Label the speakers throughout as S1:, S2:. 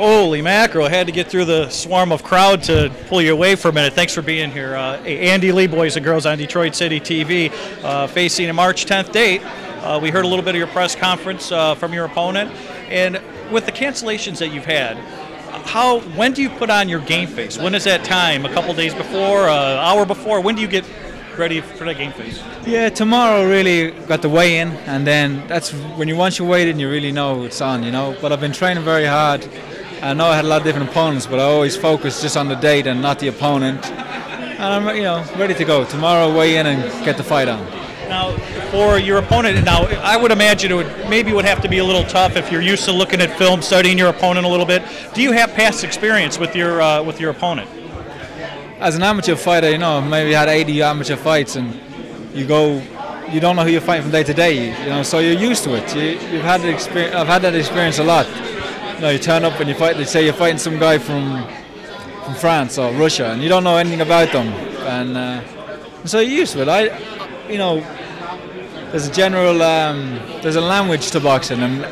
S1: Holy mackerel, I had to get through the swarm of crowd to pull you away for a minute. Thanks for being here. Andy Lee, boys and girls on Detroit City TV, facing a March 10th date. We heard a little bit of your press conference from your opponent. And with the cancellations that you've had, when do you put on your game face? When is that time? A couple days before, an hour before? When do you get ready for that game face?
S2: Yeah, tomorrow really got the weigh in, and then that's when once you weigh in, you really know it's on, But I've been training very hard. I know I had a lot of different opponents, but I always focus just on the date and not the opponent. And I'm, ready to go. Tomorrow, weigh in and get the fight on.
S1: Now, for your opponent, I would imagine it would have to be a little tough if you're used to looking at film, studying your opponent a little bit. Do you have past experience with your opponent?
S2: As an amateur fighter, maybe you had 80 amateur fights, and you don't know who you're fighting from day to day, so you're used to it. You've had the experience. I've had that experience a lot. You turn up and you fight. They say you're fighting some guy from France or Russia, and you don't know anything about them, and so you're used to it. There's a general, there's a language to boxing, and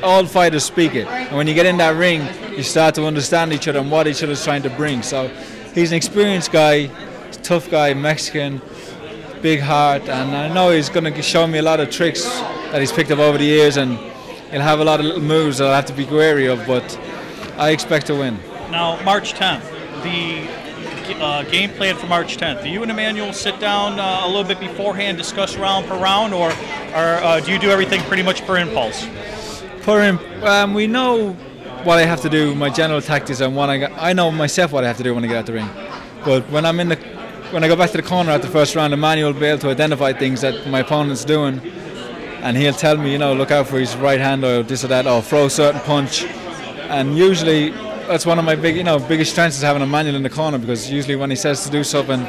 S2: all fighters speak it. And when you get in that ring, you start to understand each other and what each other's trying to bring. So he's an experienced guy, tough guy, Mexican, big heart, and I know he's going to show me a lot of tricks that he's picked up over the years, and he'll have a lot of little moves that I'll have to be wary of, but I expect to win.
S1: Now, March 10th, the game plan for March 10th. Do you and Emmanuel sit down a little bit beforehand, discuss round per round, or do you do everything pretty much per impulse?
S2: We know what I have to do, my general tactics, and I know myself what I have to do when I get out the ring. But when I go back to the corner at the first round, Emmanuel will be able to identify things that my opponent's doing, and he'll tell me, look out for his right hand or this or that, or throw a certain punch. And usually that's one of my biggest strengths is having Emmanuel in the corner, because usually when he says to do something,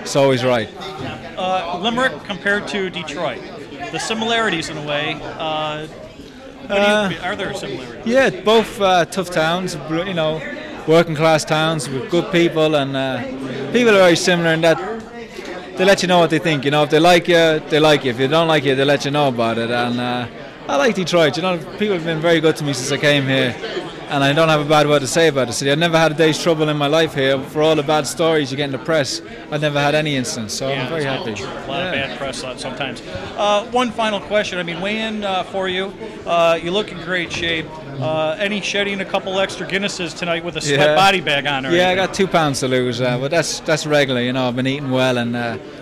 S2: it's always right.
S1: Limerick compared to Detroit, the similarities in a way. Are there similarities?
S2: Yeah, both tough towns, working class towns with good people, and people are very similar in that they let you know what they think. If they like you, they like you. If they don't like you, they let you know about it. And I like Detroit. People have been very good to me since I came here, and I don't have a bad word to say about the city. I've never had a day's trouble in my life here. For all the bad stories you get in the press, I've never had any instance, so I'm very happy.
S1: A lot of bad press sometimes. One final question. Weigh in for you. You look in great shape. Any shedding a couple extra Guinnesses tonight with a sweat body bag on?
S2: I got 2 pounds to lose, but that's regular. I've been eating well and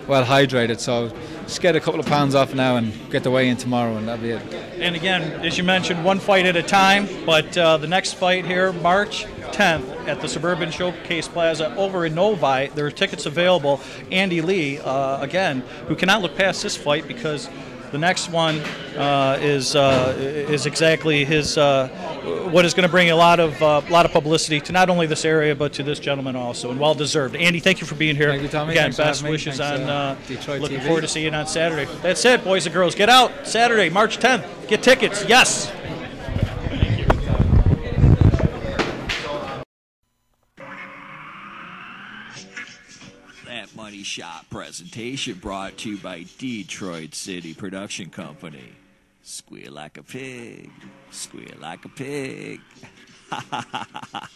S2: well hydrated, so just get a couple of pounds off now and get the weigh in tomorrow, and that'll be it.
S1: And again, as you mentioned, one fight at a time, but the next fight here, March 10th at the Suburban Showcase Plaza over in Novi. There are tickets available. Andy Lee, again, who cannot look past this fight because the next one is exactly his what is going to bring a lot of publicity to not only this area but to this gentleman also, and well deserved. Andy, thank you for being here.
S2: Thank you, Tommy.
S1: Again,
S2: Thanks
S1: best wishes on looking forward to seeing you on Saturday. That's it, boys and girls. Get out Saturday, March 10th. Get tickets. Yes.
S3: That Money Shot presentation brought to you by Detroit City Production Company. Squeal like a pig. Squeal like a pig. Ha ha ha ha.